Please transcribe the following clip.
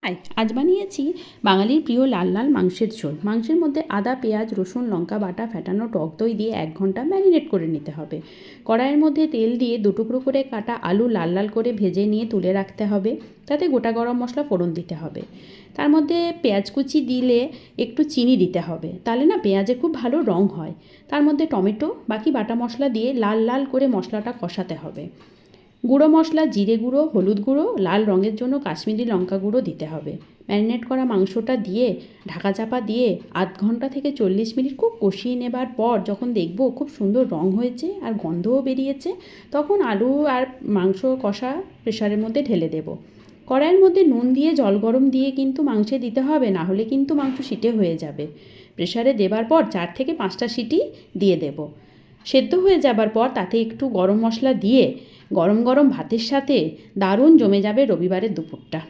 High, আজ বানিয়েছি বাঙালির প্রিয় লাল লাল মাংসের ঝোল। মাংসের মধ্যে আদা, পেঁয়াজ, রসুন, লঙ্কা বাটা, ফ্যাটানো টক দই দিয়ে 1 ঘন্টা ম্যারিনেট করে নিতে হবে। কড়াইয়ের মধ্যে তেল দিয়ে 2 টুকরো করে কাটা আলু লাল লাল করে ভেজে নিয়ে তুলে রাখতে হবে। তাতে গোটা গরম মশলা ফোড়ন দিতে হবে। তার মধ্যে পেঁয়াজ কুচি দিলে একটু চিনি দিতে হবে, তাহলে না পেঁয়াজে খুব ভালো রং হয়। তার মধ্যে টমেটো, বাকি বাটা মশলা দিয়ে লাল লাল করে মশলাটা কষাতে হবে। গুঁড়ো মশলা, জিরে গুঁড়ো, হলুদ গুঁড়ো, লাল রঙের জন্য কাশ্মীরি লঙ্কা গুঁড়ো দিতে হবে। ম্যারিনেট করা মাংসটা দিয়ে ঢাকা চাপা দিয়ে 1/2 ঘন্টা থেকে 40 মিনিট খুব কষিয়ে নেবার পর যখন দেখব খুব সুন্দর রং হয়েছে আর গন্ধও বেরিয়েছে, তখন আলু আর মাংস কষা প্রেসারের মধ্যে ঢেলে দেব। কড়াইয়ের মধ্যে নুন দিয়ে জল গরম দিয়ে কিন্তু মাংসে দিতে হবে, না হলে কিন্তু মাংস সিটে হয়ে যাবে। প্রেসারে দেবার পর 4 থেকে 5টা সিটি দিয়ে দেব। সেদ্ধ হয়ে যাবার পর তাতে একটু গরম মশলা দিয়ে গরম গরম ভাতের সাথে দারুণ জমে যাবে রবিবারের দুপুরটা।